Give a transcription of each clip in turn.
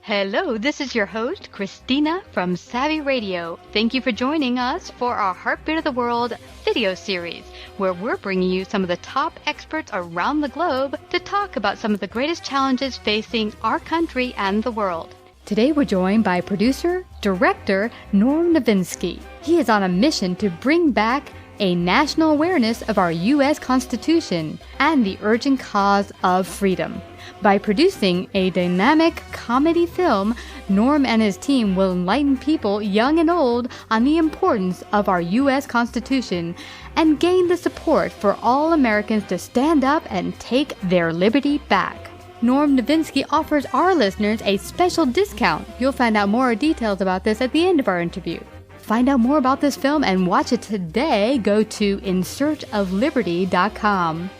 Hello, this is your host, Christina from Savvy Radio. Thank you for joining us for our Heartbeat of the World video series, where we're bringing you some of the top experts around the globe to talk about some of the greatest challenges facing our country and the world. Today we're joined by producer, director Norm Novitsky. He is on a mission to bring back a national awareness of our U.S. Constitution and the urgent cause of freedom. By producing a dynamic comedy film, Norm and his team will enlighten people, young and old, on the importance of our U.S. Constitution and gain the support for all Americans to stand up and take their liberty back. Norm Novitsky offers our listeners a special discount. You'll find out more details about this at the end of our interview. Find out more about this film and watch it today. Go to InSearchOfLiberty.com.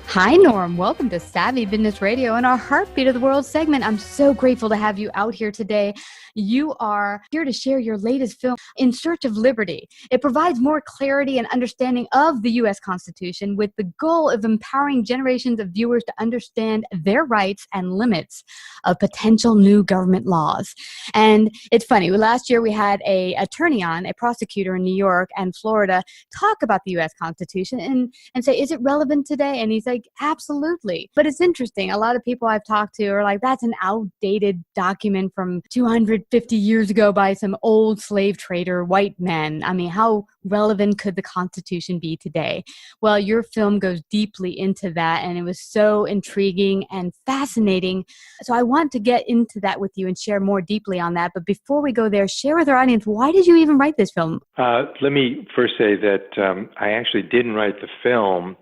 Hi, Norm. Welcome to Savvy Business Radio and our Heartbeat of the World segment. I'm so grateful to have you out here today. You are here to share your latest film, In Search of Liberty. It provides more clarity and understanding of the U.S. Constitution with the goal of empowering generations of viewers to understand their rights and limits of potential new government laws. And it's funny, last year we had an attorney on, a prosecutor in New York and Florida, talk about the U.S. Constitution and say, is it relevant today? And he's like, absolutely. But it's interesting. A lot of people I've talked to are like, that's an outdated document from 250 years ago by some old slave trader, white men. I mean, how relevant could the Constitution be today? Well, your film goes deeply into that, and it was so intriguing and fascinating. So I want to get into that with you and share more deeply on that. But before we go there, share with our audience, why did you even write this film? Let me first say that I actually didn't write the film.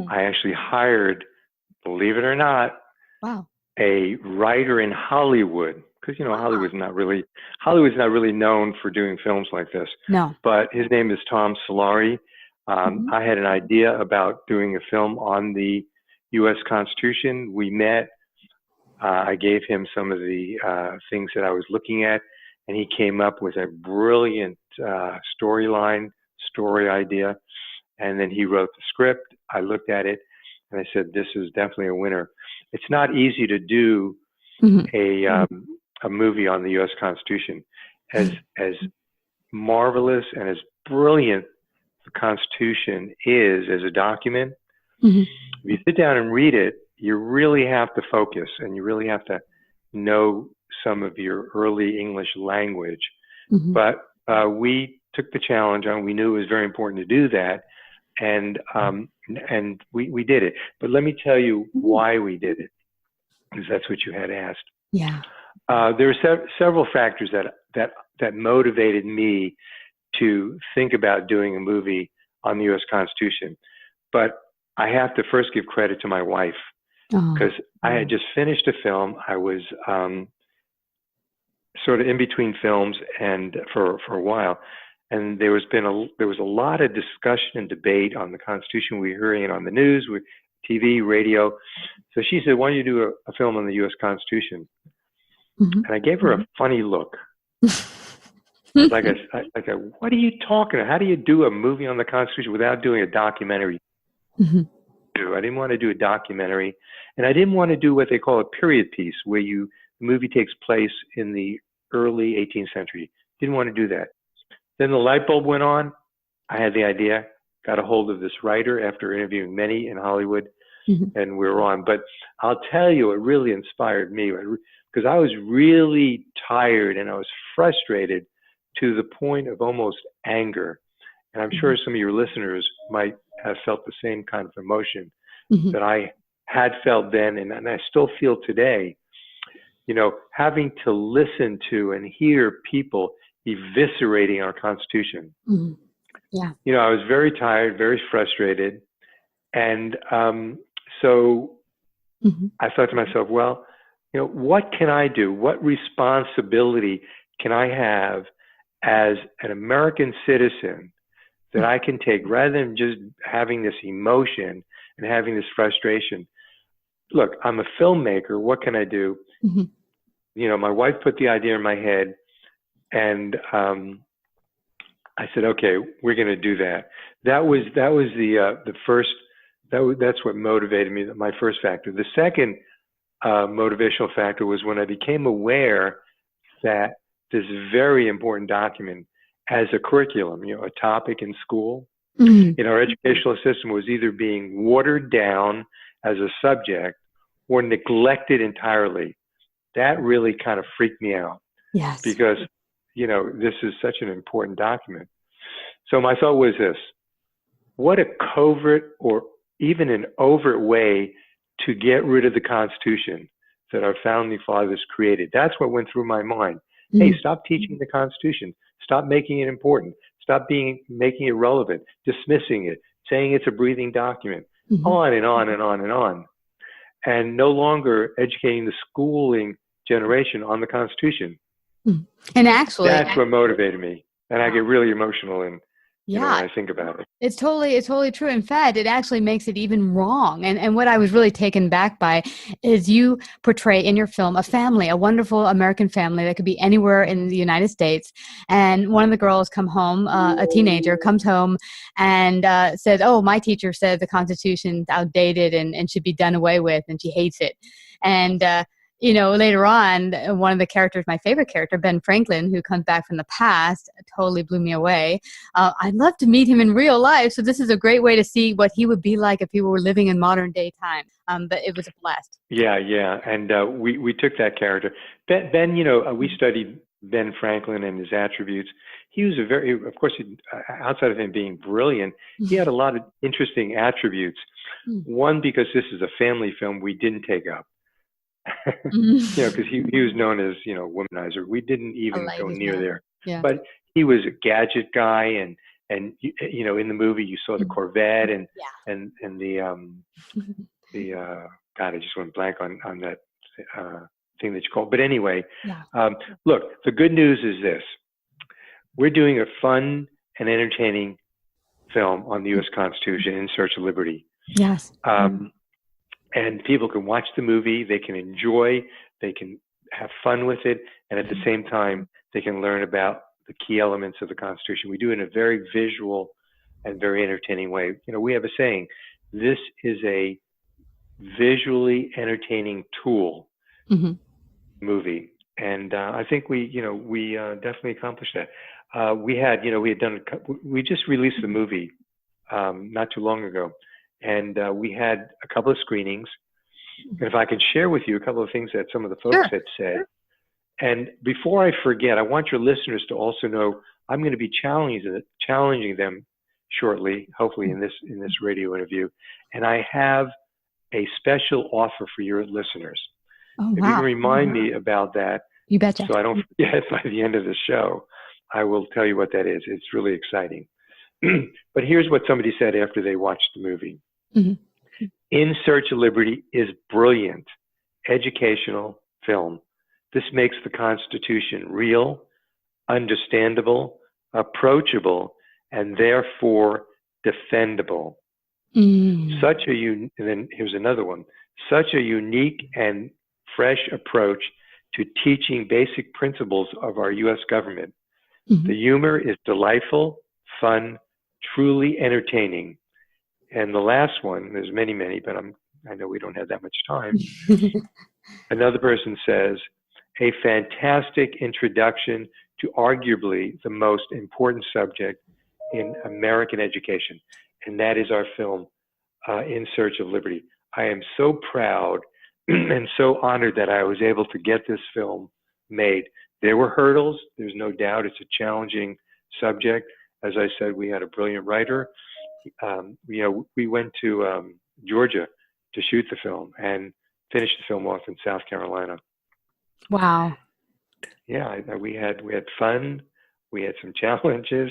I actually hired, believe it or not, a writer in Hollywood, because Hollywood's not really known for doing films like this. No. But his name is Tom Solari. I had an idea about doing a film on the U.S. Constitution. We met. I gave him some of the things that I was looking at, and he came up with a brilliant story idea. And then he wrote the script. I looked at it, and I said, "This is definitely a winner." It's not easy to do a movie on the U.S. Constitution. As marvelous and as brilliant the Constitution is as a document, if you sit down and read it, you really have to focus, and you really have to know some of your early English language. But we took the challenge on. We knew it was very important to do that. And we did it. But let me tell you why we did it, because that's what you had asked. Yeah. There were several factors that motivated me to think about doing a movie on the U.S. Constitution. But I have to first give credit to my wife, because I had just finished a film. I was sort of in between films and for a while. And there was a lot of discussion and debate on the Constitution. We were hearing it on the news, with TV, radio. So she said, "Why don't you do a film on the U.S. Constitution?" And I gave her a funny look. like, what are you talking about? How do you do a movie on the Constitution without doing a documentary? I didn't want to do a documentary, and I didn't want to do what they call a period piece, where the movie takes place in the early 18th century. Didn't want to do that. Then the light bulb went on. I had the idea, got a hold of this writer after interviewing many in Hollywood, and we were on. But I'll tell you, it really inspired me, because I was really tired and I was frustrated to the point of almost anger. And I'm sure some of your listeners might have felt the same kind of emotion that I had felt then, and I still feel today. Having to listen to and hear people eviscerating our Constitution. Yeah. I was very tired, very frustrated. And so I thought to myself, well, what can I do? What responsibility can I have as an American citizen that I can take, rather than just having this emotion and having this frustration? Look, I'm a filmmaker. What can I do? My wife put the idea in my head. And I said, okay, we're going to do that. That was the first. That's what motivated me. My first factor. The second motivational factor was when I became aware that this very important document as a curriculum, a topic in school, in our educational system was either being watered down as a subject or neglected entirely. That really kind of freaked me out. Yes. Because, this is such an important document. So my thought was this: what a covert or even an overt way to get rid of the Constitution that our founding fathers created. That's what went through my mind. Hey, stop teaching the Constitution. Stop making it important. Stop making it relevant, dismissing it, saying it's a breathing document, on and on and on and on. And no longer educating the schooling generation on the Constitution. And actually, that's what motivated me. And I get really emotional when I think about it. It's totally true. In fact, it actually makes it even wrong. And what I was really taken back by is you portray in your film a family, a wonderful American family that could be anywhere in the United States. And one of the girls come home, a teenager comes home and says, "Oh, my teacher said the Constitution's outdated and should be done away with, and she hates it." And later on, one of the characters, my favorite character, Ben Franklin, who comes back from the past, totally blew me away. I'd love to meet him in real life. So this is a great way to see what he would be like if he were living in modern day time. But it was a blast. Yeah. And we took that character. Ben, we studied Ben Franklin and his attributes. He was of course, outside of him being brilliant, he had a lot of interesting attributes. One, because this is a family film, we didn't take up. Because he was known as womanizer. We didn't even go near there. Yeah. But he was a gadget guy, and in the movie you saw the Corvette and the God, I just went blank on that thing that you called. But anyway, look, the good news is this: we're doing a fun and entertaining film on the U.S. Constitution, In Search of Liberty. Yes. And people can watch the movie, they can enjoy, they can have fun with it, and at the same time, they can learn about the key elements of the Constitution. We do it in a very visual and very entertaining way. We have a saying, this is a visually entertaining tool movie. And I think we definitely accomplished that. We just released the movie not too long ago. And we had a couple of screenings. And if I can share with you a couple of things that some of the folks had said. And before I forget, I want your listeners to also know I'm going to be challenging them shortly, hopefully in this radio interview. And I have a special offer for your listeners. Oh, if you can remind me about that, you betcha. So I don't forget by the end of the show, I will tell you what that is. It's really exciting. But here's what somebody said after they watched the movie. In Search of Liberty is brilliant, educational film. This makes the Constitution real, understandable, approachable, and therefore defendable. And then here's another one. Such a unique and fresh approach to teaching basic principles of our U.S. government. The humor is delightful, fun, truly entertaining. And the last one, there's many, but I know we don't have that much time. Another person says, a fantastic introduction to arguably the most important subject in American education. And that is our film, In Search of Liberty. I am so proud and so honored that I was able to get this film made. There were hurdles. There's no doubt it's a challenging subject. As I said, we had a brilliant writer. We went to Georgia to shoot the film and finished the film off in South Carolina. Wow. Yeah, we had fun. We had some challenges,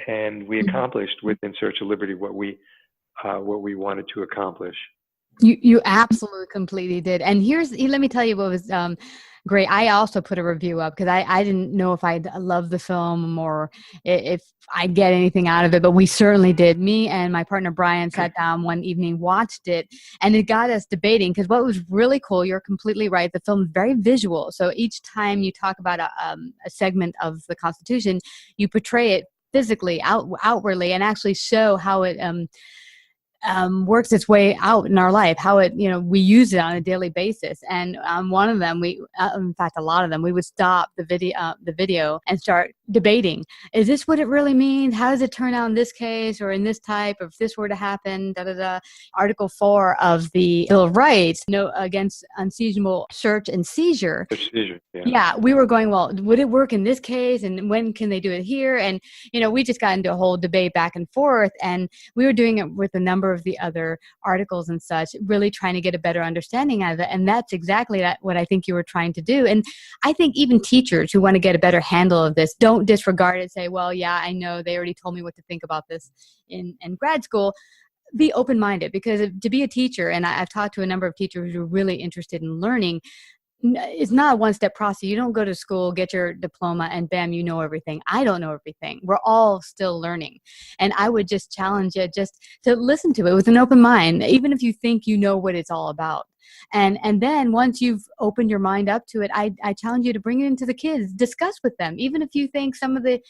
and we accomplished with In Search of Liberty what we wanted to accomplish. You absolutely completely did. And let me tell you what was great. I also put a review up because I didn't know if I'd love the film or if I'd get anything out of it, but we certainly did. Me and my partner Brian sat down one evening, watched it, and it got us debating because what was really cool, you're completely right, the film is very visual. So each time you talk about a segment of the Constitution, you portray it physically, outwardly, and actually show how it works its way out in our life, how it, we use it on a daily basis. And one of them, in fact, a lot of them, we would stop the video and start debating. Is this what it really means? How does it turn out in this case or in this type? Or if this were to happen, da da da. Article 4 of the Bill of Rights, against unseasonable search and seizure. Yeah, we were going, well, would it work in this case? And when can they do it here? And, we just got into a whole debate back and forth. And we were doing it with a number of the other articles and such, really trying to get a better understanding of it. And that's exactly what I think you were trying to do. And I think even teachers who want to get a better handle of this don't disregard it, say, well, yeah, I know they already told me what to think about this in grad school. Be open-minded, because to be a teacher, and I've talked to a number of teachers who are really interested in learning, it's not a one-step process. You don't go to school, get your diploma, and bam, you know everything. I don't know everything. We're all still learning. And I would just challenge you just to listen to it with an open mind, even if you think you know what it's all about. And then once you've opened your mind up to it, I challenge you to bring it into the kids, discuss with them, even if you think some of the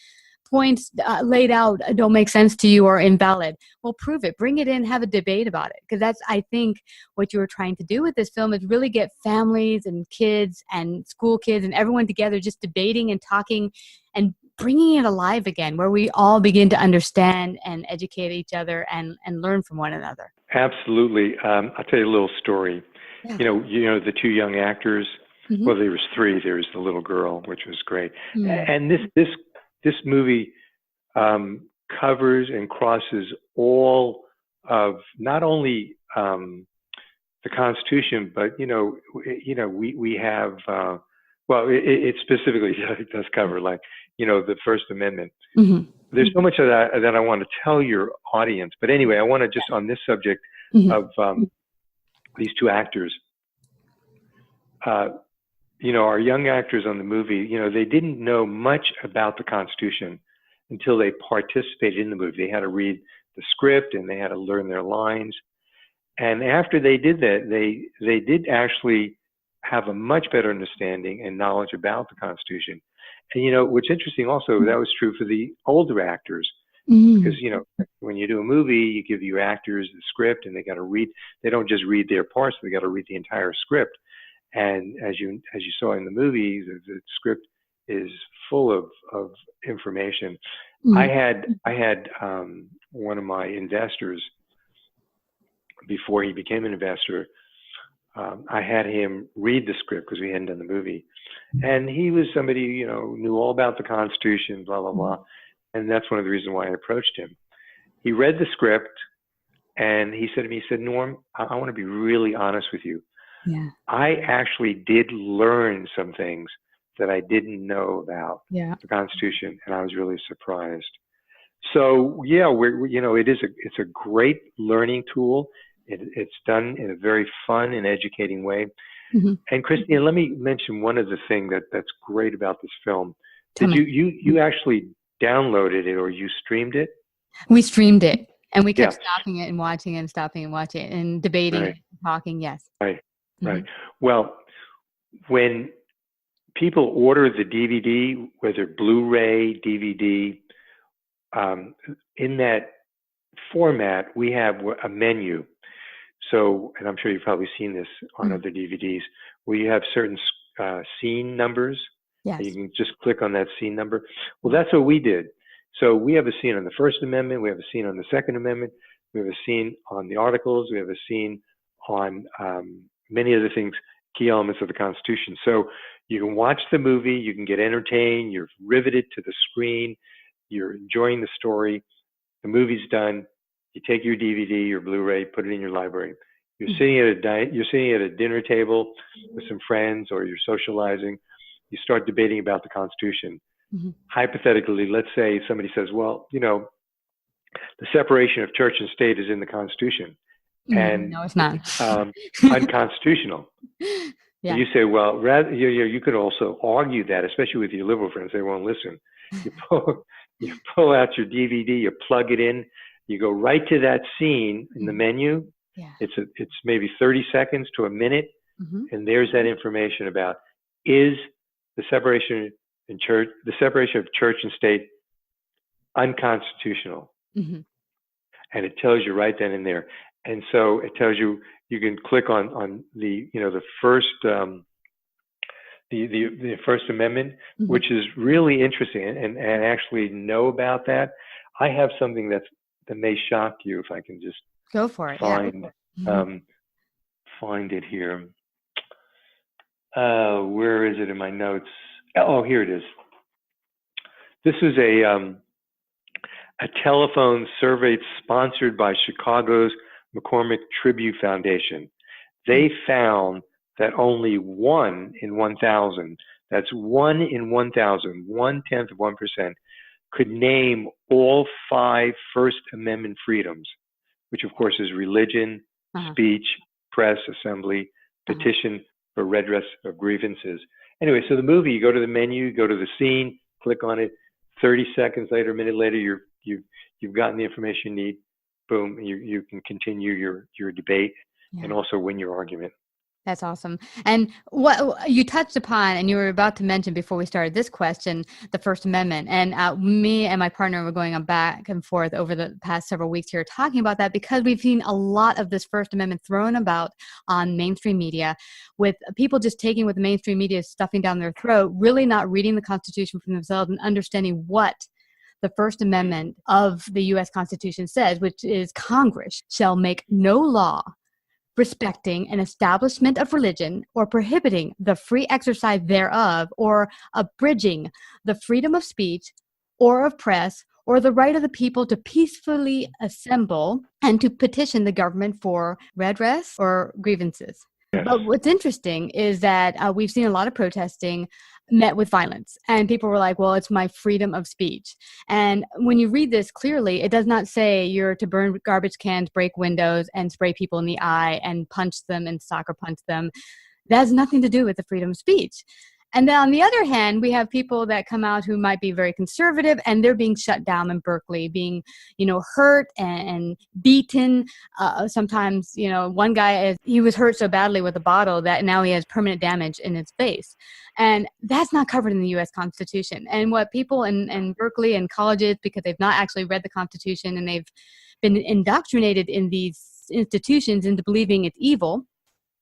points laid out don't make sense to you or invalid. Well, prove it, bring it in, have a debate about it. Because that's, I think, what you were trying to do with this film, is really get families and kids and school kids and everyone together, just debating and talking and bringing it alive again, where we all begin to understand and educate each other and learn from one another. Absolutely. I'll tell you a little story. Yeah. The two young actors, Mm-hmm. well, there was three. There was the little girl, which was great. Mm-hmm. And this movie covers and crosses all of not only the Constitution, but we have it specifically does cover, like, the First Amendment. Mm-hmm. There's so much of that I want to tell your audience, but anyway, I want to just, on this subject Mm-hmm. of these two actors. Our young actors on the movie, they didn't know much about the Constitution until they participated in the movie. They had to read the script and they had to learn their lines. And after they did that, they did actually have a much better understanding and knowledge about the Constitution. And, what's interesting also, that was true for the older actors. Mm-hmm. Because, when you do a movie, you give your actors the script and they got to read. They don't just read their parts, they got to read the entire script. And as you saw in the movie, the script is full of information. Mm-hmm. I had one of my investors, before he became an investor, I had him read the script because we hadn't done the movie. And he was somebody, knew all about the Constitution, blah, blah, blah. And that's one of the reasons why I approached him. He read the script and he said to me, Norm, I want to be really honest with you. Yeah. I actually did learn some things that I didn't know about the Constitution, and I was really surprised. So yeah, it's a great learning tool. It's done in a very fun and educating way. Mm-hmm. And Christine, let me mention one other thing that's great about this film. Tell me. You actually downloaded it, or you streamed it? We streamed it, and we kept stopping it and watching it and stopping and watching it and debating and talking. Yes. Right. Mm-hmm. Right. Well, when people order the DVD, whether Blu-ray, DVD, in that format, we have a menu. So, and I'm sure you've probably seen this on other DVDs, where you have certain scene numbers. Yes. You can just click on that scene number. Well, that's what we did. So we have a scene on the First Amendment. We have a scene on the Second Amendment. We have a scene on the Articles. We have a scene on many other things, key elements of the Constitution. So you can watch the movie, you can get entertained, you're riveted to the screen, you're enjoying the story, the movie's done, you take your DVD, your Blu-ray, put it in your library. You're sitting at a dinner table with some friends, or you're socializing, you start debating about the Constitution. Mm-hmm. Hypothetically, let's say somebody says, well, the separation of church and state is in the Constitution. And no, it's not. Unconstitutional. Yeah. You say, well, you could also argue that, especially with your liberal friends, they won't listen. You pull out your DVD, you plug it in, you go right to that scene in the menu. Yeah. It's maybe 30 seconds to a minute, and there's that information about, is the separation of church and state unconstitutional? Mm-hmm. and it tells you right then and there. And so it tells you, you can click on the, the first, the First Amendment, which is really interesting, and actually know about that. I have something that may shock you, if I can just go for it. Find it here. Where is it in my notes? Oh, here it is. This is a telephone survey sponsored by Chicago's McCormick Tribute Foundation. They found that only 1 in 1,000, that's 1 in 1,000, 0.1%, could name all 5 First Amendment freedoms, which of course is religion, speech, press, assembly, petition for redress of grievances. Anyway, so the movie, you go to the menu, you go to the scene, click on it. 30 seconds later, a minute later, you've gotten the information you need. Boom, you can continue your debate and also win your argument. That's awesome. And what you touched upon, and you were about to mention before we started this question, the First Amendment. And me and my partner were going back and forth over the past several weeks here talking about that, because we've seen a lot of this First Amendment thrown about on mainstream media, with people just taking what the mainstream media is stuffing down their throat, really not reading the Constitution for themselves and understanding what the First Amendment of the U.S. Constitution says, which is Congress shall make no law respecting an establishment of religion, or prohibiting the free exercise thereof, or abridging the freedom of speech or of press, or the right of the people to peacefully assemble and to petition the government for redress or grievances. But what's interesting is that we've seen a lot of protesting met with violence, and people were like, well, it's my freedom of speech. And when you read this clearly, it does not say you're to burn garbage cans, break windows, and spray people in the eye and punch them and soccer punch them. That has nothing to do with the freedom of speech. And then on the other hand, we have people that come out who might be very conservative, and they're being shut down in Berkeley, being, hurt and beaten. Sometimes, one guy, he was hurt so badly with a bottle that now he has permanent damage in his face. And that's not covered in the U.S. Constitution. And what people in Berkeley and colleges, because they've not actually read the Constitution and they've been indoctrinated in these institutions into believing it's evil,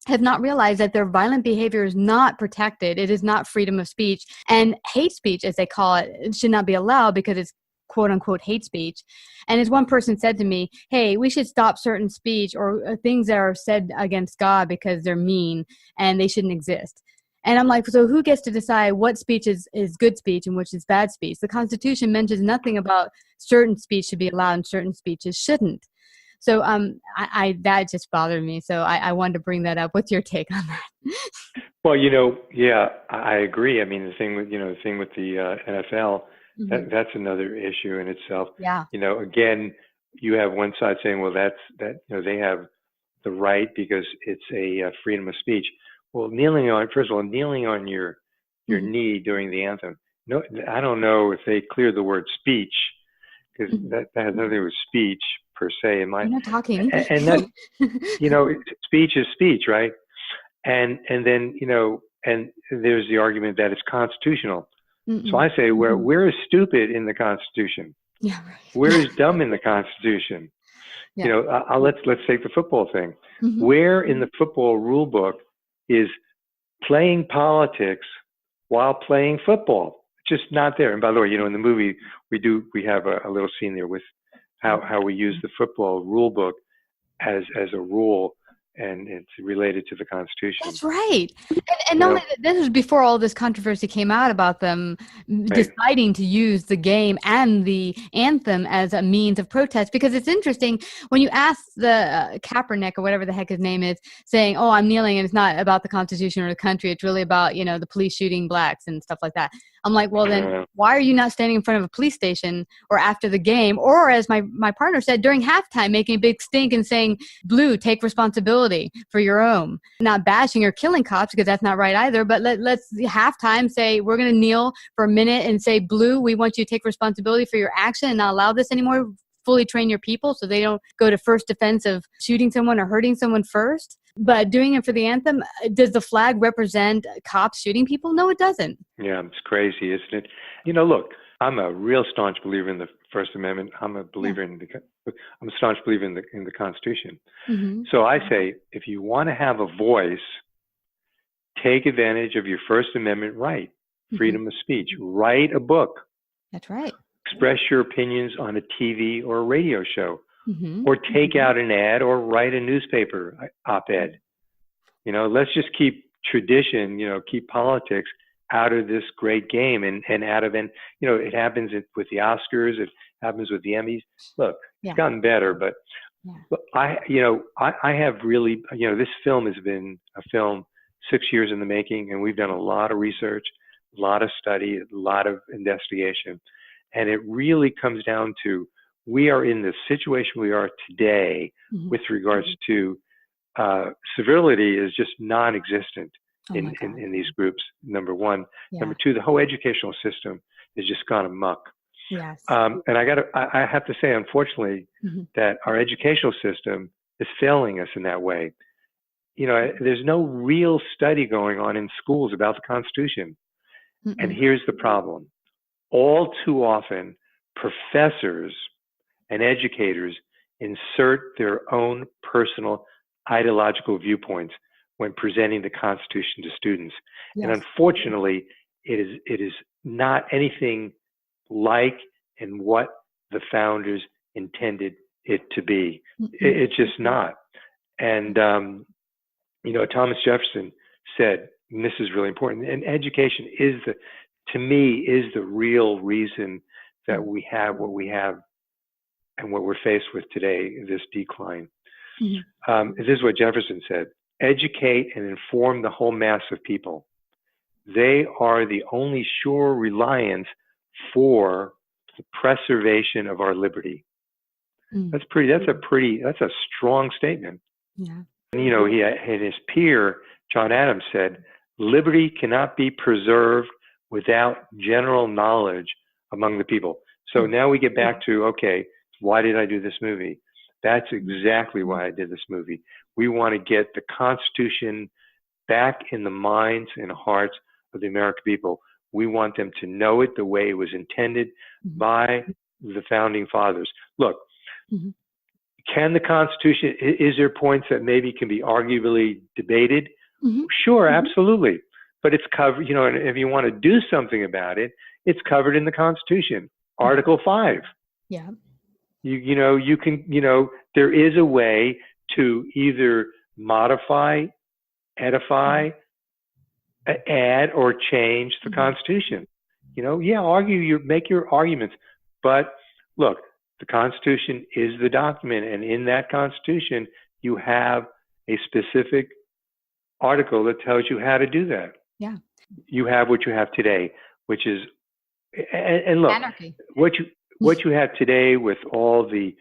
have not realized that their violent behavior is not protected. It is not freedom of speech. And hate speech, as they call it, should not be allowed because it's quote unquote hate speech. And as one person said to me, hey, we should stop certain speech or things that are said against God because they're mean and they shouldn't exist. And I'm like, so who gets to decide what speech is good speech and which is bad speech? The Constitution mentions nothing about certain speech should be allowed and certain speeches shouldn't. So I that just bothered me. So I wanted to bring that up. What's your take on that? Well, I agree. I mean, the thing with the NFL, that's another issue in itself. Yeah. Again, you have one side saying, well, they have the right because it's a freedom of speech. Well, first of all, kneeling on your knee during the anthem. No, I don't know if they clear the word speech, because that has nothing to do with speech per se. You're not talking. And that, speech is speech, right? And then, and there's the argument that it's constitutional. So I say, where is stupid in the Constitution? Yeah, right. Where is dumb in the Constitution? Yeah. Let's take the football thing. Where in the football rule book is playing politics while playing football? Just not there. And by the way, in the movie, we have a little scene there with how we use the football rule book as a rule, and it's related to the Constitution. That's right. And not only this was before all this controversy came out about them deciding to use the game and the anthem as a means of protest, because it's interesting when you ask the Kaepernick or whatever the heck his name is, saying, oh, I'm kneeling and it's not about the Constitution or the country. It's really about, the police shooting blacks and stuff like that. I'm like, well, then why are you not standing in front of a police station or after the game? Or as my partner said, during halftime, making a big stink and saying, Blue, take responsibility for your own. Not bashing or killing cops, because that's not right either. But let's halftime say, we're going to kneel for a minute and say, Blue, we want you to take responsibility for your action and not allow this anymore. Fully train your people so they don't go to first defense of shooting someone or hurting someone first. But doing it for the anthem, does the flag represent cops shooting people? No, it doesn't. Yeah, it's crazy, isn't it? Look, I'm a real staunch believer in the First Amendment. I'm a believer I'm a staunch believer in the Constitution. Mm-hmm. So I say, if you want to have a voice, take advantage of your First Amendment right, freedom of speech. Write a book. That's right. Express your opinions on a TV or a radio show, Mm-hmm. or take out an ad or write a newspaper op-ed. Let's just keep tradition, keep politics out of this great game and out of, it happens with the Oscars, it happens with the Emmys. Look, it's gotten better, but I have really, this film has been a film 6 years in the making, and we've done a lot of research, a lot of study, a lot of investigation. And it really comes down to, we are in the situation we are today with regards to civility is just non-existent in these groups, number one. Number two, the whole educational system has just gone amok. Yes. And I have to say, unfortunately, that our educational system is failing us in that way. There's no real study going on in schools about the Constitution. And here's the problem. All too often, professors and educators insert their own personal ideological viewpoints when presenting the Constitution to students. Yes. And unfortunately, it is not anything like and what the founders intended it to be. It's just not. And, Thomas Jefferson said, and this is really important, and education to me, is the real reason that we have what we have and what we're faced with today, this decline. This is what Jefferson said: educate and inform the whole mass of people. They are the only sure reliance for the preservation of our liberty. That's a strong statement. Yeah. And his peer, John Adams, said, liberty cannot be preserved without general knowledge among the people. So now we get back to, okay, why did I do this movie? That's exactly why I did this movie. We want to get the Constitution back in the minds and hearts of the American people. We want them to know it the way it was intended by the founding fathers. Look, can the Constitution, is there points that maybe can be arguably debated? Sure, absolutely. But it's covered, and if you want to do something about it, it's covered in the Constitution, Article 5. Yeah. You can, there is a way to either modify, edify, add, or change the Constitution. Make your arguments. But look, the Constitution is the document, and in that Constitution, you have a specific article that tells you how to do that. Yeah. You have what you have today, which is, and look, anarchy. What you have today with all the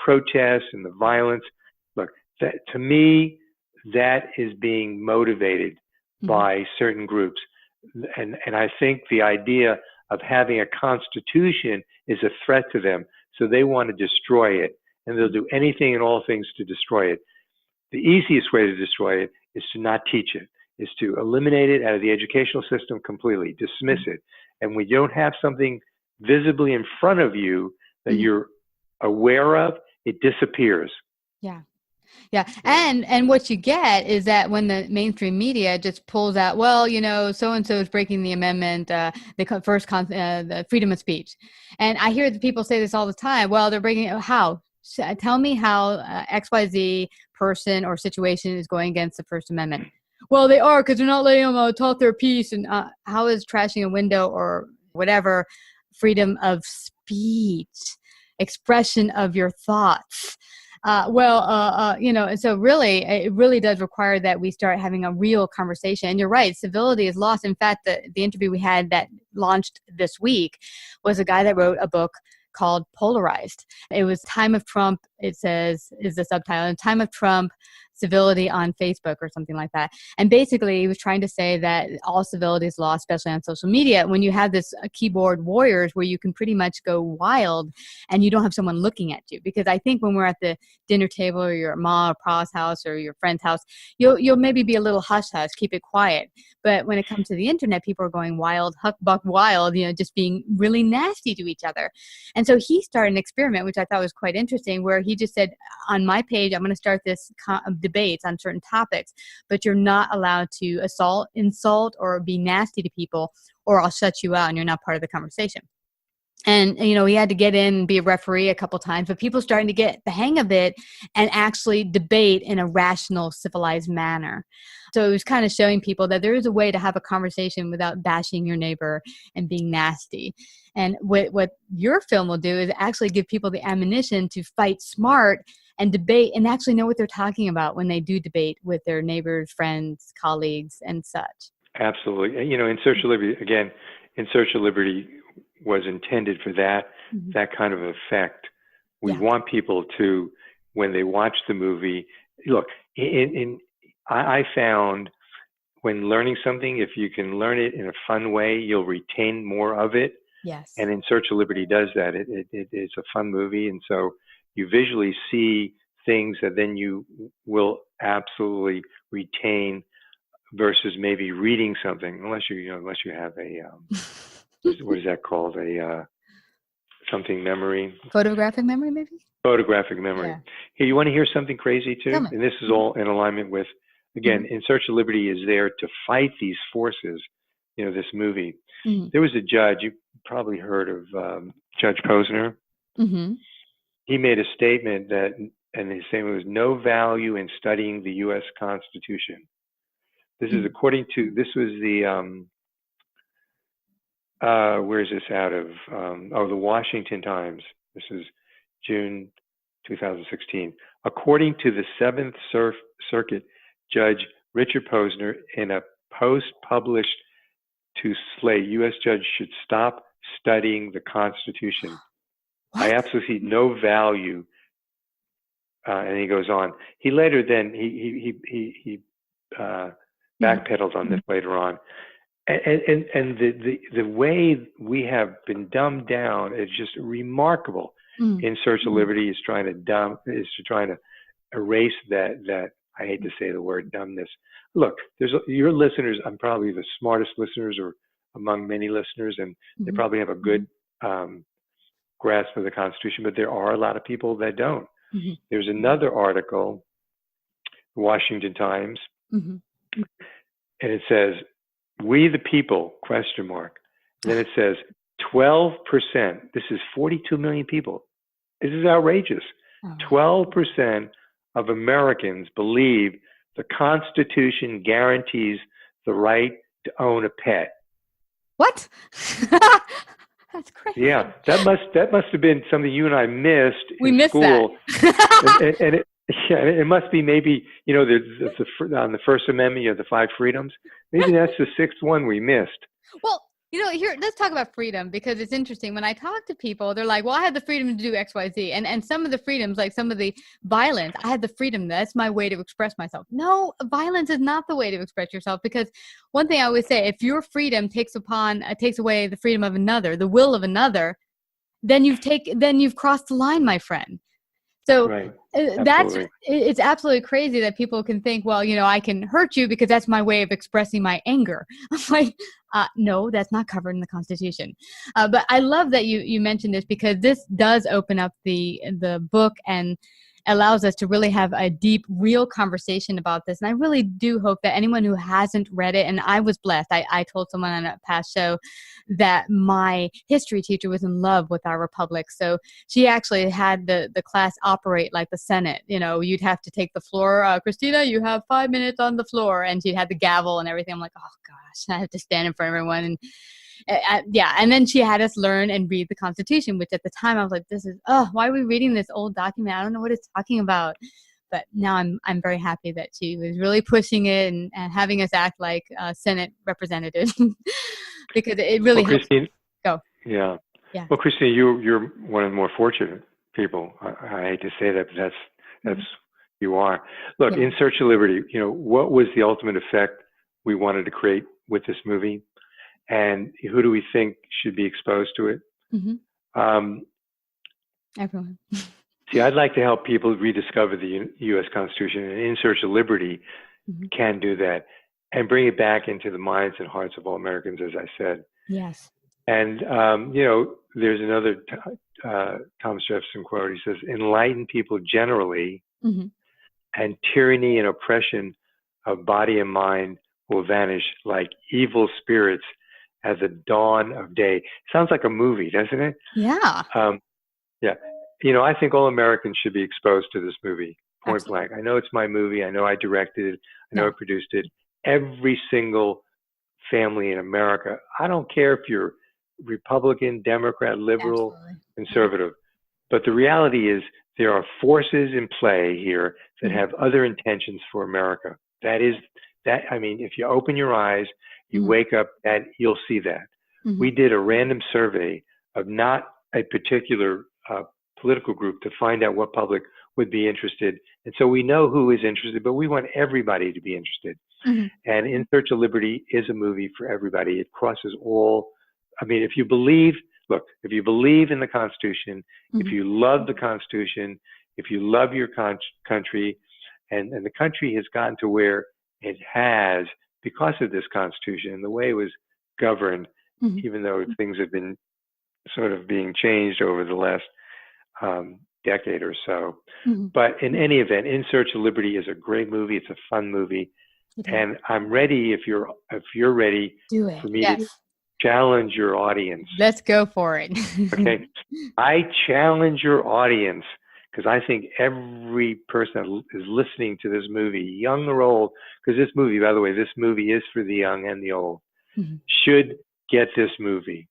protests and the violence. Look, that, to me, that is being motivated by certain groups, and I think the idea of having a constitution is a threat to them, so they want to destroy it, and they'll do anything and all things to destroy it. The easiest way to destroy it is to not teach it, is to eliminate it out of the educational system completely, dismiss it. And when you don't have something visibly in front of you that you're aware of, it disappears. Yeah. Yeah. And what you get is that when the mainstream media just pulls out, well, so-and-so is breaking the amendment, the freedom of speech. And I hear the people say this all the time. Well, they're breaking it. How? Tell me how XYZ person or situation is going against the First Amendment. Well, they are, because they're not letting them talk their piece. And how is trashing a window or whatever freedom of speech, expression of your thoughts? And so really, it really does require that we start having a real conversation. And you're right, civility is lost. In fact, the interview we had that launched this week was a guy that wrote a book called Polarized. It was Time of Trump, it says, is the subtitle. And Time of Trump civility on Facebook or something like that. And basically he was trying to say that all civility is lost, especially on social media, when you have this keyboard warriors where you can pretty much go wild and you don't have someone looking at you. Because I think when we're at the dinner table or your ma or pa's house or your friend's house, you'll maybe be a little hush hush, keep it quiet. But when it comes to the internet, people are going wild, huck buck wild, just being really nasty to each other. And so he started an experiment, which I thought was quite interesting, where he just said, on my page, I'm going to start this debates on certain topics, but you're not allowed to insult, or be nasty to people, or I'll shut you out and you're not part of the conversation. And, he had to get in and be a referee a couple times, but people starting to get the hang of it and actually debate in a rational, civilized manner. So it was kind of showing people that there is a way to have a conversation without bashing your neighbor and being nasty. And what your film will do is actually give people the ammunition to fight smart and debate and actually know what they're talking about when they do debate with their neighbors, friends, colleagues, and such. Absolutely. In Search of Liberty, again, In Search of Liberty was intended for that kind of effect. We want people to, when they watch the movie, look, I found when learning something, if you can learn it in a fun way, you'll retain more of it. Yes. And In Search of Liberty does that. It's a fun movie. And so you visually see things that then you will absolutely retain versus maybe reading something, unless you have a, what is that called? Something memory? Photographic memory, maybe? Photographic memory. Yeah. Hey, you want to hear something crazy too? And this is all in alignment with, again, In Search of Liberty is there to fight these forces. This movie. There was a judge, you probably heard of Judge Posner. He made a statement and his statement was no value in studying the U.S. Constitution. This is this was the, where is this out of? The Washington Times. This is June 2016. According to the Seventh Circuit Judge Richard Posner, in a post published to Slate, U.S. judge should stop studying the Constitution. What? I absolutely see no value. And he goes on. He later then he backpedaled on this later on. And the way we have been dumbed down is just remarkable. In Search of Liberty is trying to erase that I hate to say the word dumbness. Look, your listeners. I'm probably the smartest listeners, or among many listeners, and they probably have a good grasp of the Constitution. But there are a lot of people that don't. There's another article, Washington Times, and it says, "We the people?" ? And then it says 12%. This is 42 million people. This is outrageous. 12% of Americans believe the Constitution guarantees the right to own a pet. What? That's crazy. Yeah, that must have been something you and I missed in school. That. It must be maybe, there's on the First Amendment, you have the 5 freedoms. Maybe that's the 6th one we missed. Well, here, let's talk about freedom, because it's interesting. When I talk to people, they're like, well, I had the freedom to do X, Y, Z. And some of the freedoms, like some of the violence, I had the freedom. That's my way to express myself. No, violence is not the way to express yourself, because one thing I always say, if your freedom takes away the freedom of another, the will of another, then you've crossed the line, my friend. So right. It's absolutely crazy that people can think, well, I can hurt you because that's my way of expressing my anger. I'm like, no, that's not covered in the Constitution. But I love that you mentioned this, because this does open up the book and allows us to really have a deep, real conversation about this. And I really do hope that anyone who hasn't read it, and I was blessed. I told someone on a past show that my history teacher was in love with our republic. So she actually had the class operate like the Senate. You'd have to take the floor. Christina, you have 5 minutes on the floor. And she had the gavel and everything. I'm like, oh gosh, I have to stand in front of everyone. And and then she had us learn and read the Constitution, which at the time I was like, why are we reading this old document? I don't know what it's talking about. But now I'm very happy that she was really pushing it and having us act like Senate representatives, because it really helps. Christine, go. Yeah. Well, Christine, you're one of the more fortunate people. I hate to say that, but that's You are. Look, Yeah. In Search of Liberty, what was the ultimate effect we wanted to create with this movie? And who do we think should be exposed to it? Mm-hmm. Um, Everyone. See, I'd like to help people rediscover the U.S. Constitution, and In Search of Liberty Mm-hmm. can do that and bring it back into the minds and hearts of all Americans, as I said. Yes. And, there's another Thomas Jefferson quote. He says, enlighten people generally, Mm-hmm. and tyranny and oppression of body and mind will vanish like evil spirits at the dawn of day. Sounds like a movie, doesn't it? Yeah. Yeah. I think all Americans should be exposed to this movie, point Absolutely. blank. I know it's my movie. I know I directed it. I know Yeah. I produced it. Every single family in America, I don't care if you're Republican, Democrat, liberal, Absolutely. conservative, but the reality is there are forces in play here that Mm-hmm. have other intentions for America. If you open your eyes, you Mm-hmm. wake up and you'll see that. Mm-hmm. We did a random survey of not a particular political group to find out what public would be interested. And so we know who is interested, but we want everybody to be interested. Mm-hmm. And In Search of Liberty is a movie for everybody. It crosses all. If you believe in the Constitution, Mm-hmm. if you love the Constitution, if you love your country, and the country has gotten to where it has because of this Constitution and the way it was governed, Mm-hmm. even though things have been sort of being changed over the last decade or so. Mm-hmm. But in any event, In Search of Liberty is a great movie. It's a fun movie. And I'm ready if you're ready Do it. for me Yes. to challenge your audience. Let's go for it. Okay. I challenge your audience because I think every person that is listening to this movie, young or old, because this movie, by the way, this movie is for the young and the old, Mm-hmm. should get this movie.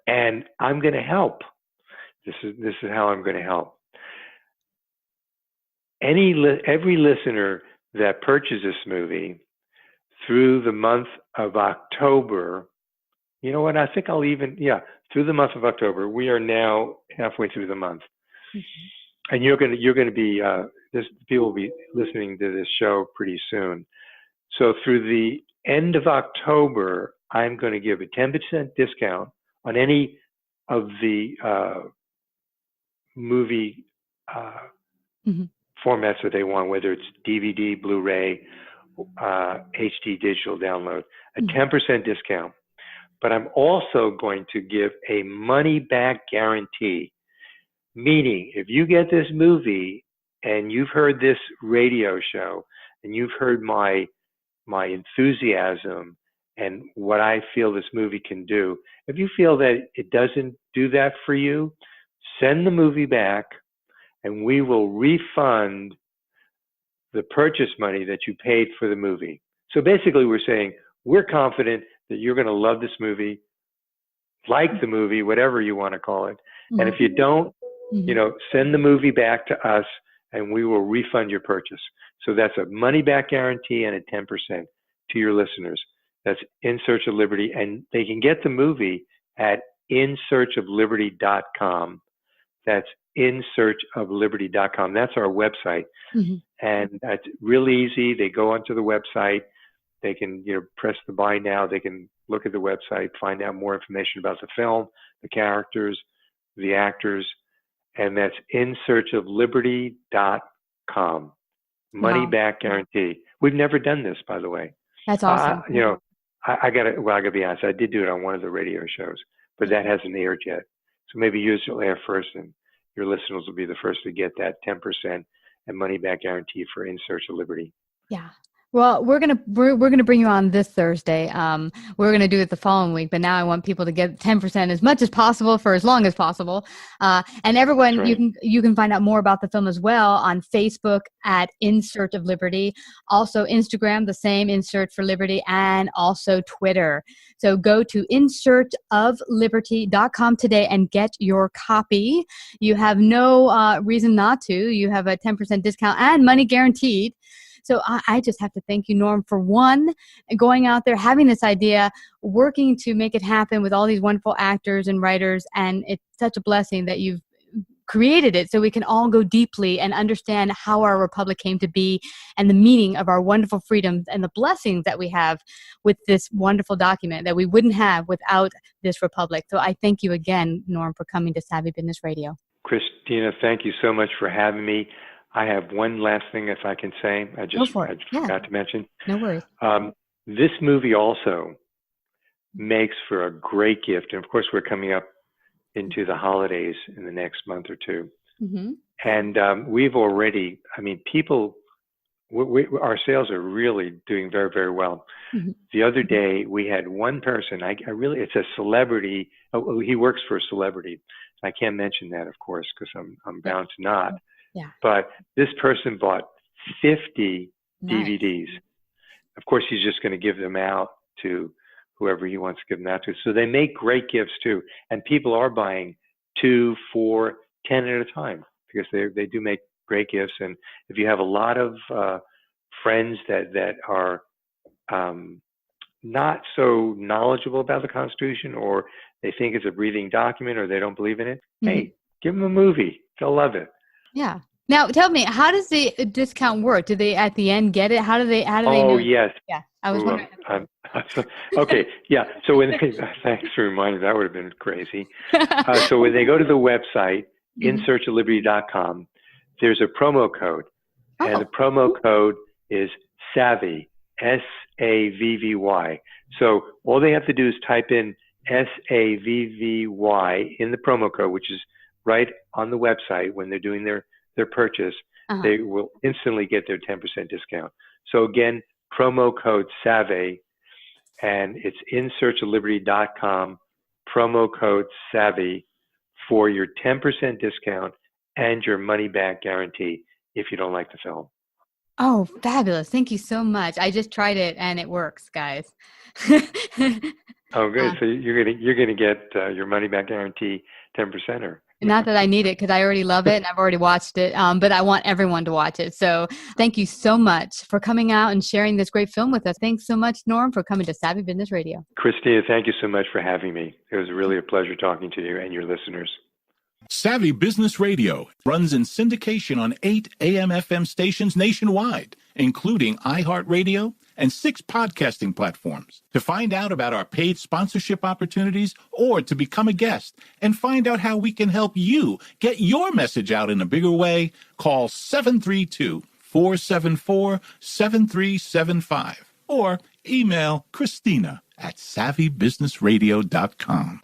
And I'm going to help. This is how I'm going to help. Every listener that purchases this movie through the month of October, you know what? I think through the month of October. We are now halfway through the month, mm-hmm. and you're going to be people will be listening to this show pretty soon. So through the end of October, I'm going to give a 10% discount on any of the movie mm-hmm. formats that they want, whether it's DVD, Blu-ray, HD digital download, a 10% discount. But I'm also going to give a money-back guarantee, meaning if you get this movie and you've heard this radio show and you've heard my enthusiasm and what I feel this movie can do, if you feel that it doesn't do that for you, send the movie back and we will refund the purchase money that you paid for the movie. So basically we're saying, we're confident that you're going to love this movie, like the movie, whatever you want to call it. Mm-hmm. And if you don't, send the movie back to us and we will refund your purchase. So that's a money back guarantee and a 10% to your listeners. That's In Search of Liberty. And they can get the movie at insearchofliberty.com. That's insearchofliberty.com. That's our website. Mm-hmm. And it's real easy. They go onto the website. They can, press the buy now. They can look at the website, find out more information about the film, the characters, the actors, and that's insearchofliberty.com. Money back guarantee. We've never done this, by the way. That's awesome. I gotta be honest. I did do it on one of the radio shows, but that hasn't aired yet. So maybe yours will air first, and your listeners will be the first to get that 10% and money back guarantee for In Search of Liberty. Yeah. Well, we're gonna bring you on this Thursday. We're gonna do it the following week, but now I want people to get 10% as much as possible for as long as possible. And everyone, right. you can find out more about the film as well on Facebook at In Search of Liberty, also Instagram, the same In Search for Liberty, and also Twitter. So go to insearchofliberty.com today and get your copy. You have no reason not to. You have a 10% discount and money guaranteed. So I just have to thank you, Norm, for going out there, having this idea, working to make it happen with all these wonderful actors and writers. And it's such a blessing that you've created it so we can all go deeply and understand how our republic came to be and the meaning of our wonderful freedoms and the blessings that we have with this wonderful document that we wouldn't have without this republic. So I thank you again, Norm, for coming to Savvy Business Radio. Christina, thank you so much for having me. I have one last thing, if I can say. I forgot to mention. No worries. This movie also makes for a great gift. And of course, we're coming up into the holidays in the next month or two. Mm-hmm. And we've already, our sales are really doing very, very well. Mm-hmm. The other day, we had one person, it's a celebrity. Oh, he works for a celebrity. I can't mention that, of course, because I'm bound to not. Yeah. But this person bought 50 DVDs. Of course, he's just going to give them out to whoever he wants to give them out to. So they make great gifts too. And people are buying 2, 4, 10 at a time because they do make great gifts. And if you have a lot of friends that are not so knowledgeable about the Constitution, or they think it's a breathing document, or they don't believe in it, hey, give them a movie. They'll love it. Yeah. Now, tell me, how does the discount work? Do they at the end get it? How do they know? Oh, yes. Yeah, I was wondering. Okay, yeah. So thanks for reminding me. That would have been crazy. So when they go to the website, insearchofliberty.com, there's a promo code, and the promo code is SAVVY, SAVVY. So all they have to do is type in SAVVY in the promo code, which is right on the website when they're doing their purchase. They will instantly get their 10% discount. So again, promo code SAVVY, and it's insearchofliberty.com, promo code SAVVY for your 10% discount and your money back guarantee if you don't like the film. Oh, fabulous. Thank you so much. I just tried it and it works, guys. Oh, good. So you're gonna get your money back guarantee 10%er. Not that I need it because I already love it and I've already watched it, but I want everyone to watch it. So thank you so much for coming out and sharing this great film with us. Thanks so much, Norm, for coming to Savvy Business Radio. Christina, thank you so much for having me. It was really a pleasure talking to you and your listeners. Savvy Business Radio runs in syndication on 8 AM/FM stations nationwide, including iHeartRadio and 6 podcasting platforms. To find out about our paid sponsorship opportunities or to become a guest and find out how we can help you get your message out in a bigger way, call 732-474-7375 or email Christina@savvybusinessradio.com.